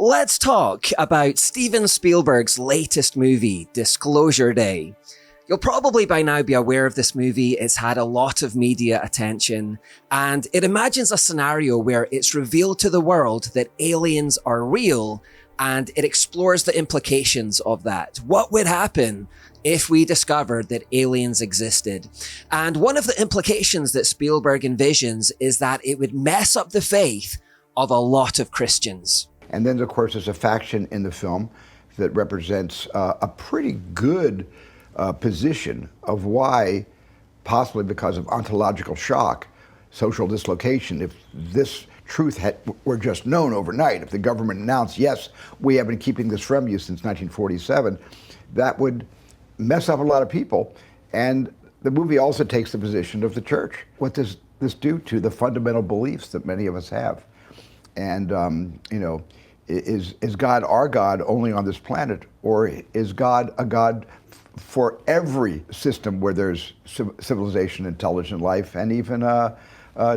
Let's talk about Steven Spielberg's latest movie, Disclosure Day. You'll probably by now be aware of this movie. It's had a lot of media attention, and it imagines a scenario where it's revealed to the world that aliens are real, and it explores the implications of that. What would happen if we discovered that aliens existed? And one of the implications that Spielberg envisions is that it would mess up the faith of a lot of Christians. And then, of course, there's a faction in the film that represents a pretty good position of why, possibly because of ontological shock, social dislocation, if this truth were just known overnight, if the government announced, yes, we have been keeping this from you since 1947, that would mess up a lot of people. And the movie also takes the position of the church. What does this do to the fundamental beliefs that many of us have? And, is God our God only on this planet? Or is God a God for every system where there's civilization, intelligent life, and even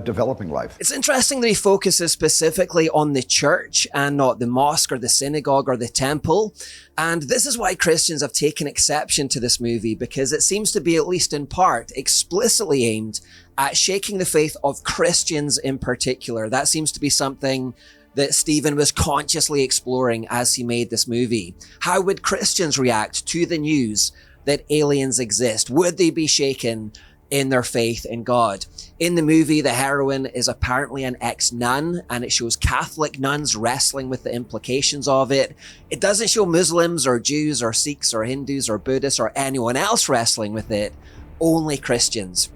developing life? It's interesting that he focuses specifically on the church and not the mosque or the synagogue or the temple. And this is why Christians have taken exception to this movie, because it seems to be, at least in part, explicitly aimed at shaking the faith of Christians in particular. That seems to be something that Steven was consciously exploring as he made this movie. How would Christians react to the news that aliens exist? Would they be shaken in their faith in God? In the movie, the heroine is apparently an ex-nun, and it shows Catholic nuns wrestling with the implications of it. It doesn't show Muslims or Jews or Sikhs or Hindus or Buddhists or anyone else wrestling with it, only Christians.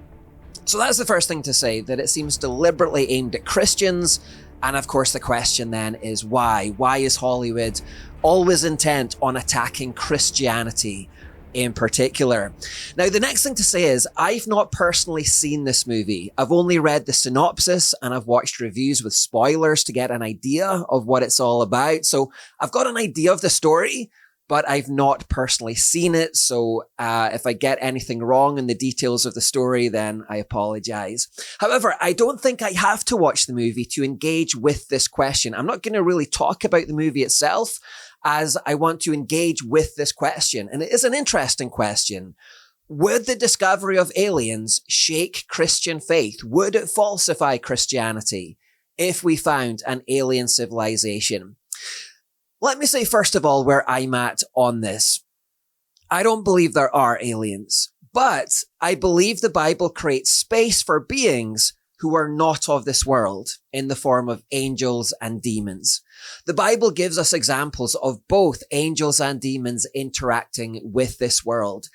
So that's the first thing to say, that it seems deliberately aimed at Christians. And of course, the question then is why? Why is Hollywood always intent on attacking Christianity in particular? Now, the next thing to say is I've not personally seen this movie. I've only read the synopsis and I've watched reviews with spoilers to get an idea of what it's all about. So I've got an idea of the story, but I've not personally seen it. So if I get anything wrong in the details of the story, then I apologize. However, I don't think I have to watch the movie to engage with this question. I'm not going to really talk about the movie itself, as I want to engage with this question. And it is an interesting question. Would the discovery of aliens shake Christian faith? Would it falsify Christianity if we found an alien civilization? Let me say, first of all, where I'm at on this. I don't believe there are aliens, but I believe the Bible creates space for beings who are not of this world in the form of angels and demons. The Bible gives us examples of both angels and demons interacting with this world.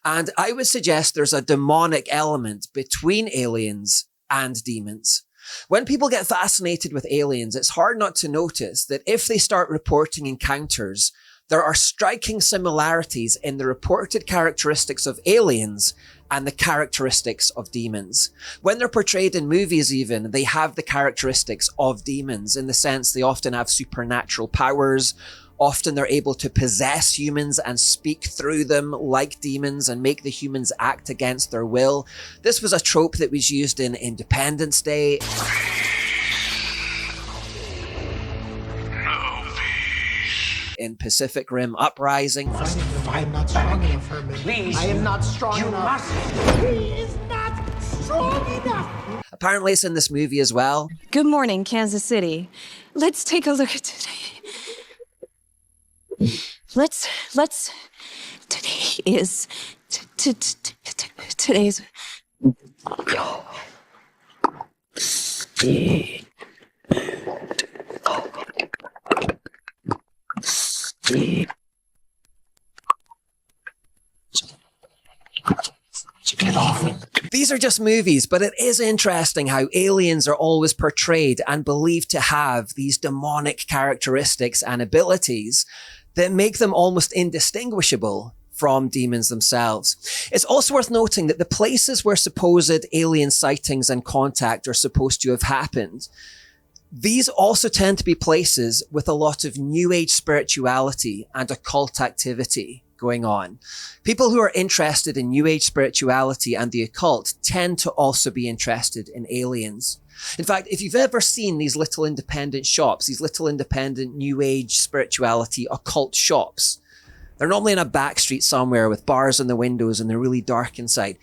And I would suggest there's a demonic element between aliens and demons. When people get fascinated with aliens, it's hard not to notice that if they start reporting encounters, there are striking similarities in the reported characteristics of aliens and the characteristics of demons. When they're portrayed in movies even, they have the characteristics of demons, in the sense they often have supernatural powers. Often they're able to possess humans and speak through them like demons and make the humans act against their will. This was a trope that was used in Independence Day. In Pacific Rim Uprising. I am not strong enough, Herman. Please. I am not strong enough. He is not strong enough. Apparently it's in this movie as well. Good morning, Kansas City. Let's take a look at today. Today is today's. These are just movies, but it is interesting how aliens are always portrayed and believed to have these demonic characteristics and abilities that make them almost indistinguishable from demons themselves. It's also worth noting that the places where supposed alien sightings and contact are supposed to have happened, these also tend to be places with a lot of New Age spirituality and occult activity going on. People who are interested in New Age spirituality and the occult tend to also be interested in aliens. In fact, if you've ever seen these little independent shops, these little independent New Age spirituality occult shops, they're normally in a back street somewhere with bars in the windows and they're really dark inside.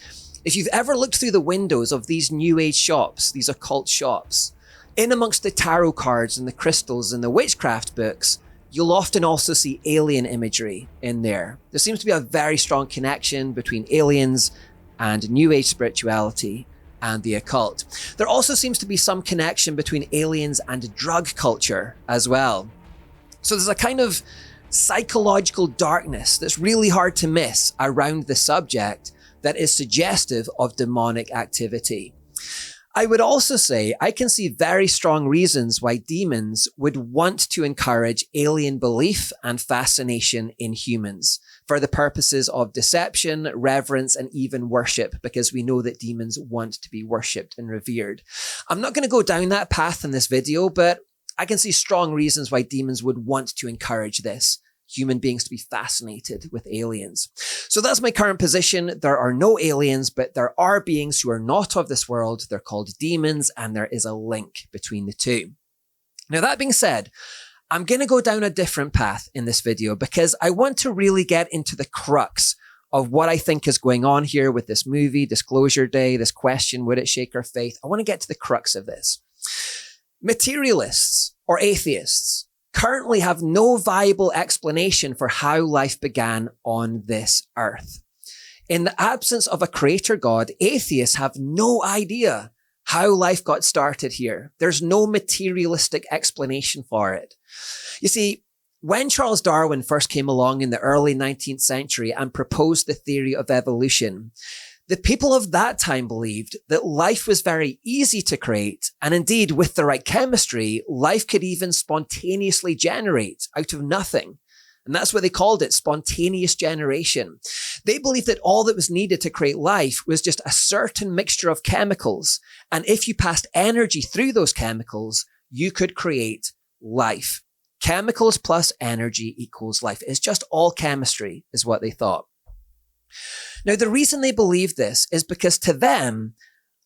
If you've ever looked through the windows of these New Age shops, these occult shops, in amongst the tarot cards and the crystals and the witchcraft books, you'll often also see alien imagery in there. There seems to be a very strong connection between aliens and New Age spirituality and the occult. There also seems to be some connection between aliens and drug culture as well. So there's a kind of psychological darkness that's really hard to miss around the subject that is suggestive of demonic activity. I would also say I can see very strong reasons why demons would want to encourage alien belief and fascination in humans for the purposes of deception, reverence, and even worship, because we know that demons want to be worshipped and revered. I'm not going to go down that path in this video, but I can see strong reasons why demons would want to encourage this, human beings to be fascinated with aliens. So that's my current position. There are no aliens, but there are beings who are not of this world. They're called demons, and there is a link between the two. Now, that being said, I'm going to go down a different path in this video because I want to really get into the crux of what I think is going on here with this movie, Disclosure Day, this question, would it shake our faith? I want to get to the crux of this. Materialists or atheists currently have no viable explanation for how life began on this earth. In the absence of a creator God, atheists have no idea how life got started here. There's no materialistic explanation for it. You see, when Charles Darwin first came along in the early 19th century and proposed the theory of evolution, the people of that time believed that life was very easy to create, and indeed, with the right chemistry, life could even spontaneously generate out of nothing. And that's what they called it, spontaneous generation. They believed that all that was needed to create life was just a certain mixture of chemicals. And if you passed energy through those chemicals, you could create life. Chemicals plus energy equals life. It's just all chemistry, is what they thought. Now, the reason they believed this is because to them,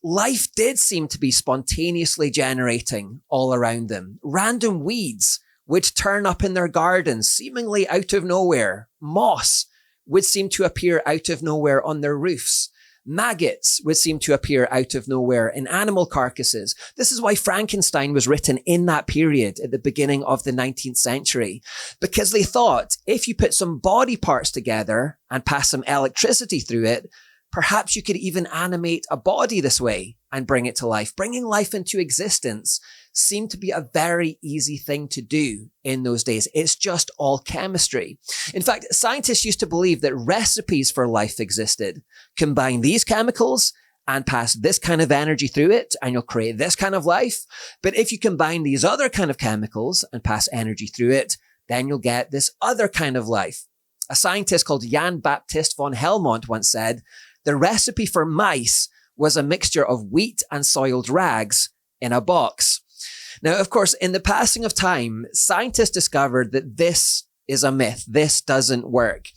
life did seem to be spontaneously generating all around them. Random weeds would turn up in their gardens, seemingly out of nowhere. Moss would seem to appear out of nowhere on their roofs. Maggots would seem to appear out of nowhere in animal carcasses. This is why Frankenstein was written in that period at the beginning of the 19th century, because they thought if you put some body parts together and pass some electricity through it, perhaps you could even animate a body this way and bring it to life. Bringing life into existence seemed to be a very easy thing to do in those days. It's just all chemistry. In fact, scientists used to believe that recipes for life existed. Combine these chemicals and pass this kind of energy through it, and you'll create this kind of life. But if you combine these other kind of chemicals and pass energy through it, then you'll get this other kind of life. A scientist called Jan Baptist von Helmont once said, the recipe for mice was a mixture of wheat and soiled rags in a box. Now, of course, in the passing of time, scientists discovered that this is a myth. This doesn't work.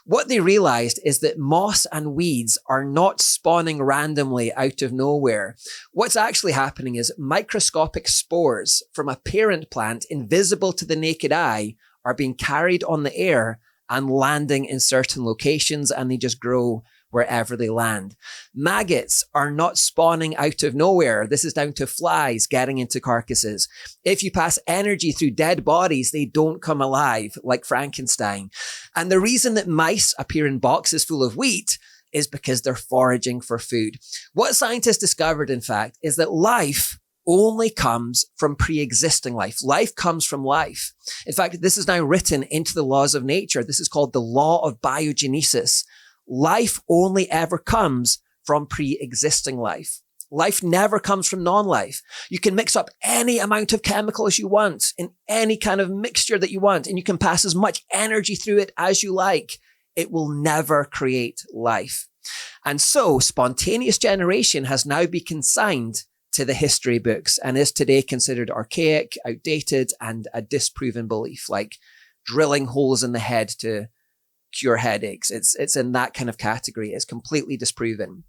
What they realized is that moss and weeds are not spawning randomly out of nowhere. What's actually happening is microscopic spores from a parent plant invisible to the naked eye are being carried on the air and landing in certain locations, and they just grow wherever they land. Maggots are not spawning out of nowhere. This is down to flies getting into carcasses. If you pass energy through dead bodies, they don't come alive like Frankenstein. And the reason that mice appear in boxes full of wheat is because they're foraging for food. What scientists discovered, in fact, is that life only comes from pre-existing life. Life comes from life. In fact, this is now written into the laws of nature. This is called the law of biogenesis. Life only ever comes from pre-existing life. Life never comes from non-life. You can mix up any amount of chemicals you want in any kind of mixture that you want, and you can pass as much energy through it as you like. It will never create life. And so spontaneous generation has now been consigned to the history books and is today considered archaic, outdated, and a disproven belief, like drilling holes in the head to cure headaches. It's in that kind of category. It's completely disproven.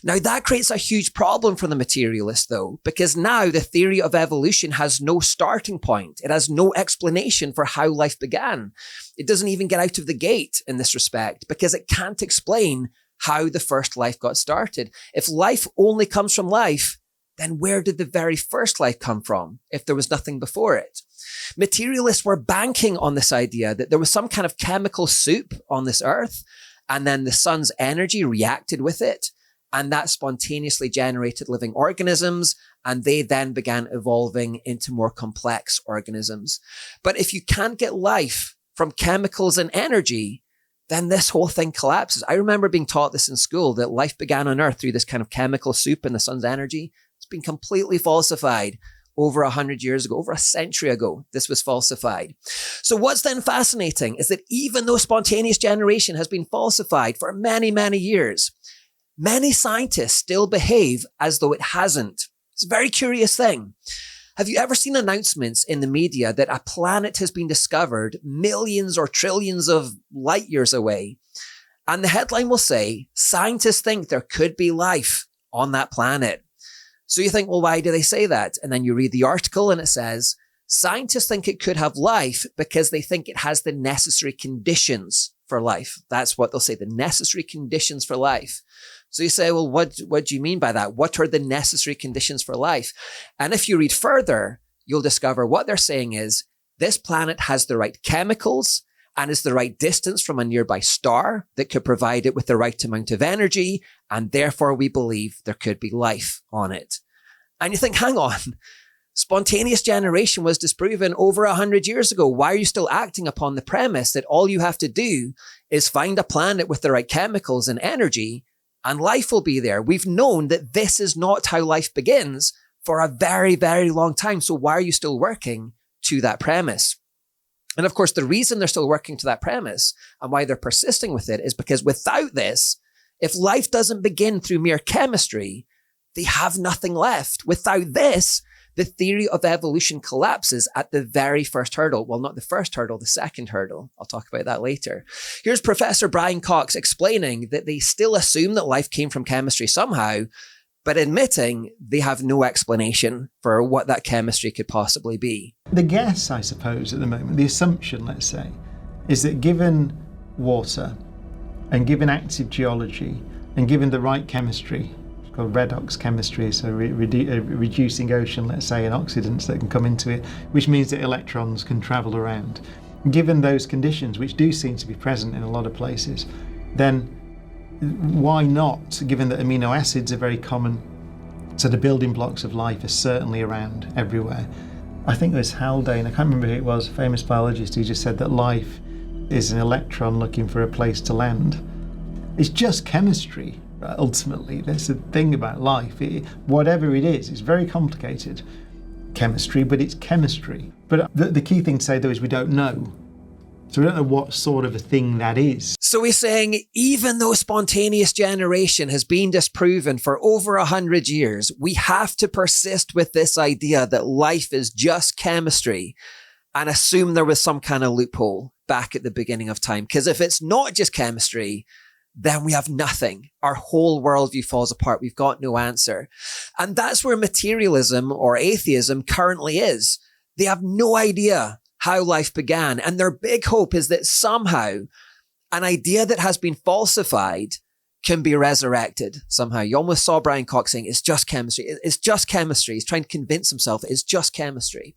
Now, that creates a huge problem for the materialist, though, because now the theory of evolution has no starting point. It has no explanation for how life began. It doesn't even get out of the gate in this respect because it can't explain how the first life got started. If life only comes from life, then where did the very first life come from if there was nothing before it? Materialists were banking on this idea that there was some kind of chemical soup on this earth, and then the sun's energy reacted with it, and that spontaneously generated living organisms, and they then began evolving into more complex organisms. But if you can't get life from chemicals and energy, then this whole thing collapses. I remember being taught this in school, that life began on Earth through this kind of chemical soup in the sun's energy. It's been completely falsified over 100 years ago, over a century ago. This was falsified. So what's then fascinating is that even though spontaneous generation has been falsified for many, many years, many scientists still behave as though it hasn't. It's a very curious thing. Have you ever seen announcements in the media that a planet has been discovered millions or trillions of light years away? And the headline will say, scientists think there could be life on that planet. So you think, well, why do they say that? And then you read the article and it says, scientists think it could have life because they think it has the necessary conditions for life. That's what they'll say, the necessary conditions for life. So you say, well, what do you mean by that? What are the necessary conditions for life? And if you read further, you'll discover what they're saying is this planet has the right chemicals and is the right distance from a nearby star that could provide it with the right amount of energy. And therefore we believe there could be life on it. And you think, hang on, spontaneous generation was disproven over 100 years ago. Why are you still acting upon the premise that all you have to do is find a planet with the right chemicals and energy and life will be there? We've known that this is not how life begins for a very, very long time. So why are you still working to that premise? And of course, the reason they're still working to that premise and why they're persisting with it is because without this, if life doesn't begin through mere chemistry, they have nothing left. Without this, the theory of evolution collapses at the very first hurdle. Well, not the first hurdle, the second hurdle. I'll talk about that later. Here's Professor Brian Cox explaining that they still assume that life came from chemistry somehow, but admitting they have no explanation for what that chemistry could possibly be. The guess, I suppose, at the moment, the assumption, let's say, is that given water and given active geology and given the right chemistry, called redox chemistry, so reducing ocean, let's say, and oxidants that can come into it, which means that electrons can travel around. Given those conditions, which do seem to be present in a lot of places, then why not, given that amino acids are very common, so the building blocks of life are certainly around everywhere. I think it was Haldane, I can't remember who it was, a famous biologist, who just said that life is an electron looking for a place to land. It's just chemistry. Ultimately, that's the thing about life. Whatever it is, it's very complicated chemistry, but it's chemistry. But the key thing to say, though, is we don't know. So we don't know what sort of a thing that is. So he's saying, even though spontaneous generation has been disproven for over 100 years, we have to persist with this idea that life is just chemistry and assume there was some kind of loophole back at the beginning of time. Because if it's not just chemistry, then we have nothing. Our whole worldview falls apart. We've got no answer. And that's where materialism or atheism currently is. They have no idea how life began. And their big hope is that somehow an idea that has been falsified can be resurrected somehow. You almost saw Brian Cox saying, it's just chemistry. It's just chemistry. He's trying to convince himself it's just chemistry.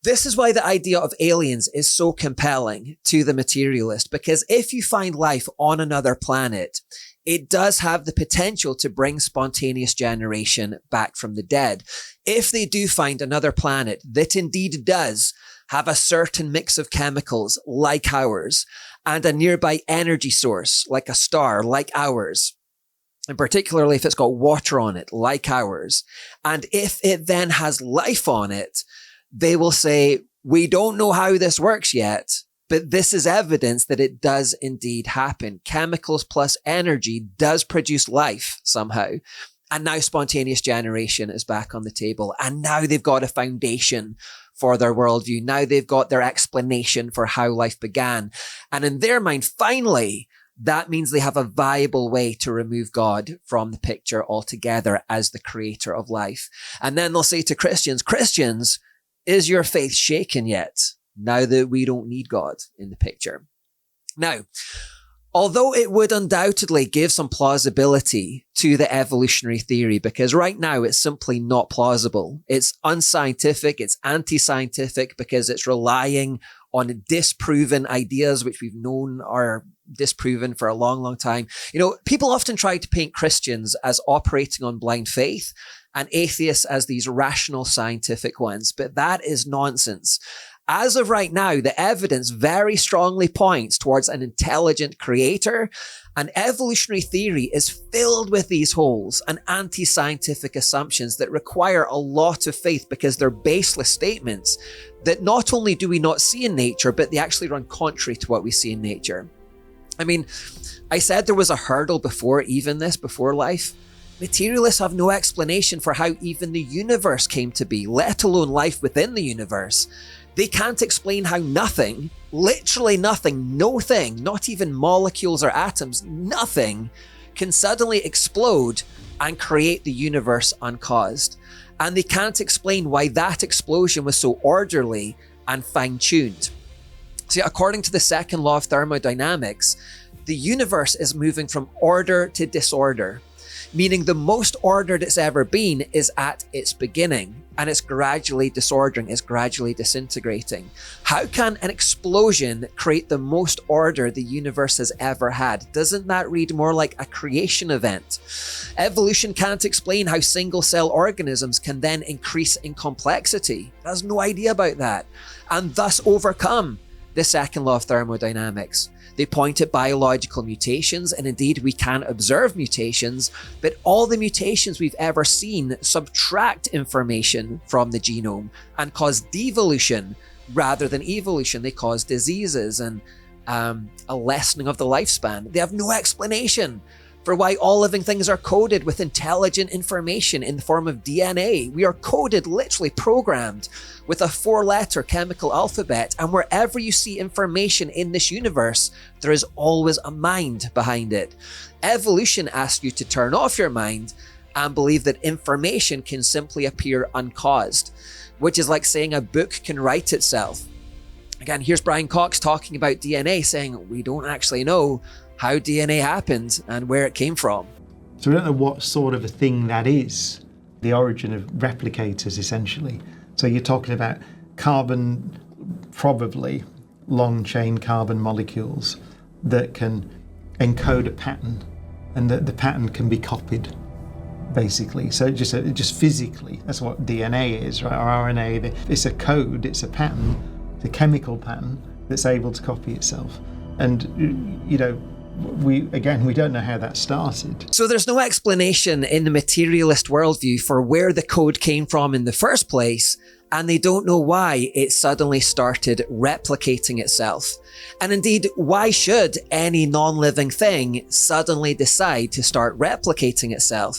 This is why the idea of aliens is so compelling to the materialist, because if you find life on another planet, it does have the potential to bring spontaneous generation back from the dead. If they do find another planet that indeed does have a certain mix of chemicals like ours and a nearby energy source like a star like ours, and particularly if it's got water on it like ours, and if it then has life on it, they will say, we don't know how this works yet, but this is evidence that it does indeed happen. Chemicals plus energy does produce life somehow. And now spontaneous generation is back on the table. And now they've got a foundation for their worldview. Now they've got their explanation for how life began. And in their mind, finally, that means they have a viable way to remove God from the picture altogether as the creator of life. And then they'll say to Christians, Christians, is your faith shaken yet? Now that we don't need God in the picture. Now, although it would undoubtedly give some plausibility to the evolutionary theory, because right now it's simply not plausible. It's unscientific, it's anti-scientific because it's relying on disproven ideas, which we've known are disproven for a long, long time. You know, people often try to paint Christians as operating on blind faith and atheists as these rational scientific ones, but that is nonsense. As of right now, the evidence very strongly points towards an intelligent creator, and evolutionary theory is filled with these holes and anti-scientific assumptions that require a lot of faith because they're baseless statements that not only do we not see in nature, but they actually run contrary to what we see in nature. I mean, I said there was a hurdle before life. Materialists have no explanation for how even the universe came to be, let alone life within the universe. They can't explain how nothing, literally nothing, no thing, not even molecules or atoms, nothing can suddenly explode and create the universe uncaused. And they can't explain why that explosion was so orderly and fine-tuned. See, according to the second law of thermodynamics, the universe is moving from order to disorder, meaning the most ordered it's ever been is at its beginning, and it's gradually disordering, it's gradually disintegrating. How can an explosion create the most order the universe has ever had? Doesn't that read more like a creation event? Evolution can't explain how single-cell organisms can then increase in complexity. It has no idea about that, and thus overcome the second law of thermodynamics. They point at biological mutations, and indeed we can observe mutations, but all the mutations we've ever seen subtract information from the genome and cause devolution rather than evolution. They cause diseases and a lessening of the lifespan. They have no explanation for why all living things are coded with intelligent information in the form of DNA. We are coded, literally programmed, with a 4-letter chemical alphabet, and wherever you see information in this universe, there is always a mind behind it. Evolution asks you to turn off your mind and believe that information can simply appear uncaused, which is like saying a book can write itself. Again, here's Brian Cox talking about DNA, saying we don't actually know how DNA happened and where it came from. So we don't know what sort of a thing that is, the origin of replicators, essentially. So you're talking about carbon, probably long-chain carbon molecules that can encode a pattern, and that the pattern can be copied, basically. So just physically, that's what DNA is, right? Or RNA, it's a code, it's a pattern, it's a chemical pattern that's able to copy itself. And, you know, we don't know how that started. So there's no explanation in the materialist worldview for where the code came from in the first place, and they don't know why it suddenly started replicating itself. And indeed, why should any non-living thing suddenly decide to start replicating itself?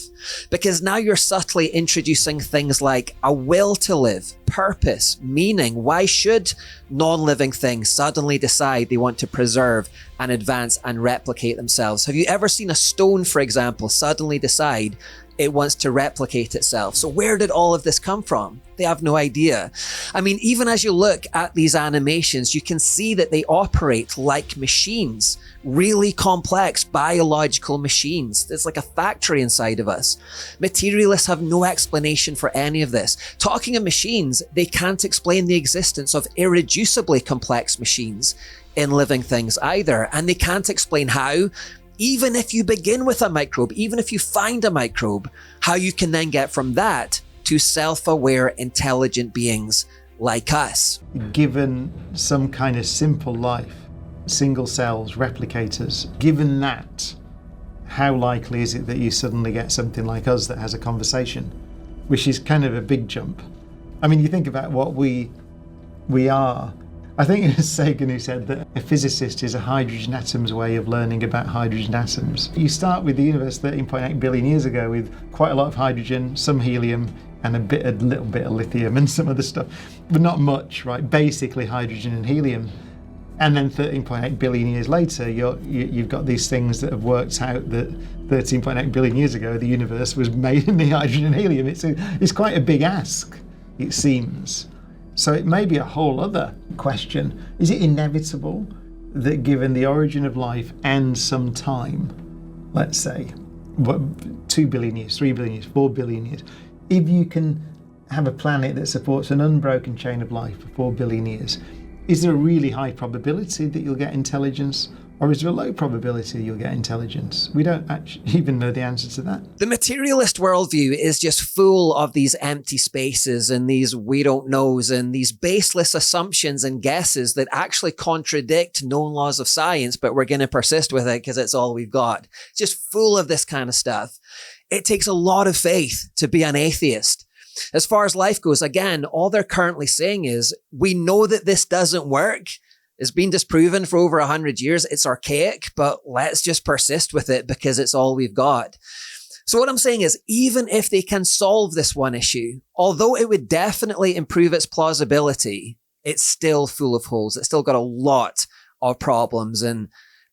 Because now you're subtly introducing things like a will to live, purpose, meaning. Why should non-living things suddenly decide they want to preserve and advance and replicate themselves? Have you ever seen a stone, for example, suddenly decide it wants to replicate itself? So where did all of this come from? They have no idea. I mean, even as you look at these animations, you can see that they operate like machines, really complex biological machines. There's like a factory inside of us. Materialists have no explanation for any of this. Talking of machines, they can't explain the existence of irreducibly complex machines in living things either. And they can't explain how, even if you begin with a microbe, even if you find a microbe, how you can then get from that to self-aware, intelligent beings like us. Given some kind of simple life, single cells, replicators, given that, how likely is it that you suddenly get something like us that has a conversation? Which is kind of a big jump. I mean, you think about what we are. I think it was Sagan who said that a physicist is a hydrogen atom's way of learning about hydrogen atoms. You start with the universe 13.8 billion years ago with quite a lot of hydrogen, some helium, and a little bit of lithium and some other stuff, but not much, right? Basically hydrogen and helium. And then 13.8 billion years later, you've got these things that have worked out that 13.8 billion years ago, the universe was made in the hydrogen and helium. It's quite a big ask, it seems. So it may be a whole other question. Is it inevitable that given the origin of life and some time, let's say, 2 billion years, 3 billion years, 4 billion years, if you can have a planet that supports an unbroken chain of life for 4 billion years, is there a really high probability that you'll get intelligence, or is there a low probability you'll get intelligence? We don't actually even know the answer to that. The materialist worldview is just full of these empty spaces and these we don't knows and these baseless assumptions and guesses that actually contradict known laws of science, but we're going to persist with it because it's all we've got. It's just full of this kind of stuff. It takes a lot of faith to be an atheist. As far as life goes, again, all they're currently saying is, we know that this doesn't work. It's been disproven for over 100 years. It's archaic, but let's just persist with it because it's all we've got. So what I'm saying is, even if they can solve this one issue, although it would definitely improve its plausibility, it's still full of holes. It's still got a lot of problems and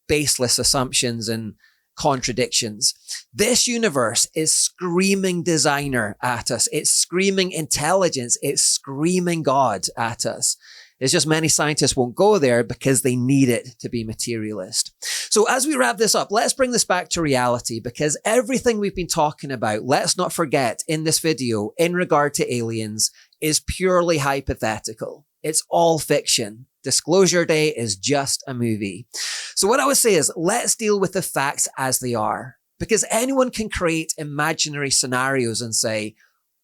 baseless assumptions and contradictions. This universe is screaming designer at us. It's screaming intelligence. It's screaming God at us. It's just many scientists won't go there because they need it to be materialist. So as we wrap this up, let's bring this back to reality, because everything we've been talking about, let's not forget in this video in regard to aliens, is purely hypothetical. It's all fiction. Disclosure Day is just a movie. So what I would say is, let's deal with the facts as they are, because anyone can create imaginary scenarios and say,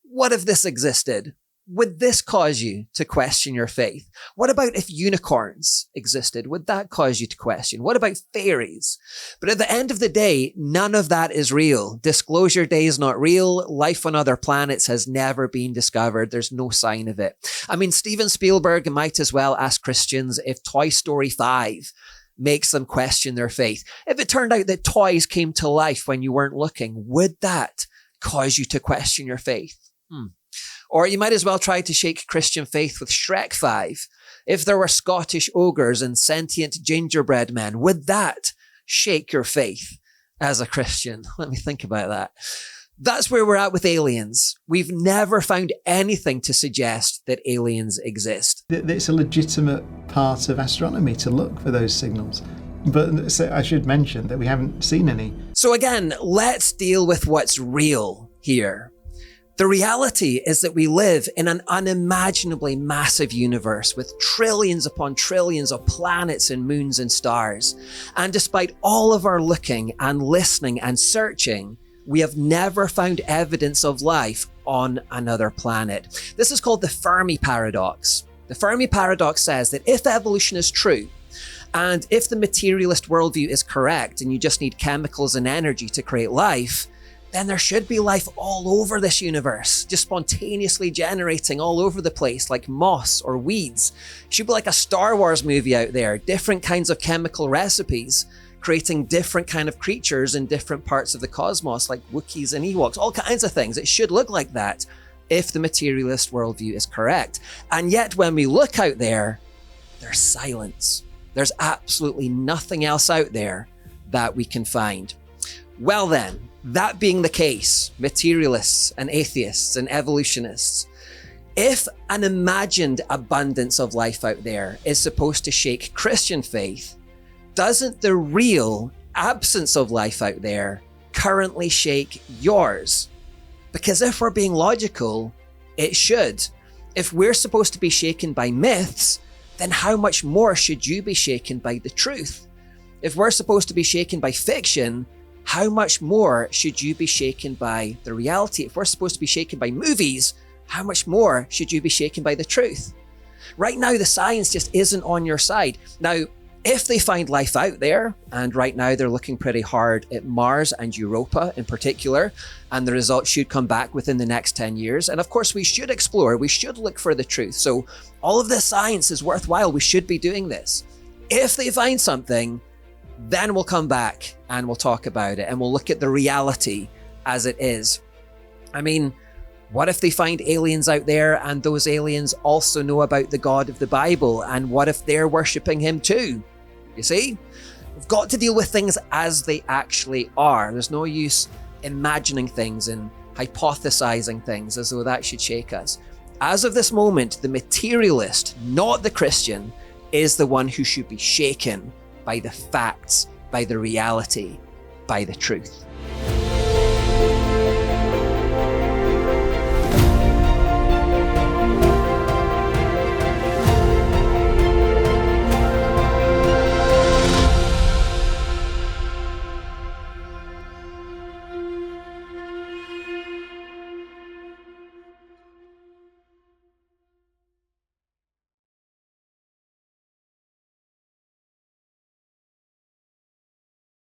what if this existed? Would this cause you to question your faith? What about if unicorns existed? Would that cause you to question? What about fairies? But at the end of the day, none of that is real. Disclosure Day is not real. Life on other planets has never been discovered. There's no sign of it. I mean, Steven Spielberg might as well ask Christians if Toy Story 5 makes them question their faith. If it turned out that toys came to life when you weren't looking, would that cause you to question your faith? Or you might as well try to shake Christian faith with Shrek 5. If there were Scottish ogres and sentient gingerbread men, would that shake your faith as a Christian? Let me think about that. That's where we're at with aliens. We've never found anything to suggest that aliens exist. It's a legitimate part of astronomy to look for those signals. But I should mention that we haven't seen any. So again, let's deal with what's real here. The reality is that we live in an unimaginably massive universe with trillions upon trillions of planets and moons and stars. And despite all of our looking and listening and searching, we have never found evidence of life on another planet. This is called the Fermi paradox. The Fermi paradox says that if evolution is true, and if the materialist worldview is correct, and you just need chemicals and energy to create life, then there should be life all over this universe, just spontaneously generating all over the place, like moss or weeds. It should be like a Star Wars movie out there, different kinds of chemical recipes, creating different kind of creatures in different parts of the cosmos, like Wookiees and Ewoks, all kinds of things. It should look like that if the materialist worldview is correct. And yet when we look out there, there's silence. There's absolutely nothing else out there that we can find. Well then, that being the case, materialists and atheists and evolutionists, if an imagined abundance of life out there is supposed to shake Christian faith, doesn't the real absence of life out there currently shake yours? Because if we're being logical, it should. If we're supposed to be shaken by myths, then how much more should you be shaken by the truth? If we're supposed to be shaken by fiction, how much more should you be shaken by the reality? If we're supposed to be shaken by movies, how much more should you be shaken by the truth? Right now, the science just isn't on your side. Now, if they find life out there, and right now they're looking pretty hard at Mars and Europa in particular, and the results should come back within the next 10 years. And of course, we should explore, we should look for the truth. So all of this science is worthwhile. We should be doing this. If they find something, then we'll come back and we'll talk about it and we'll look at the reality as it is. I mean, What if they find aliens out there and those aliens also know about the God of the Bible? And what if they're worshipping him too? You see? We've got to deal with things as they actually are. There's no use imagining things and hypothesizing things as though that should shake us. As of this moment, the materialist, not the Christian, is the one who should be shaken by the facts, by the reality, by the truth.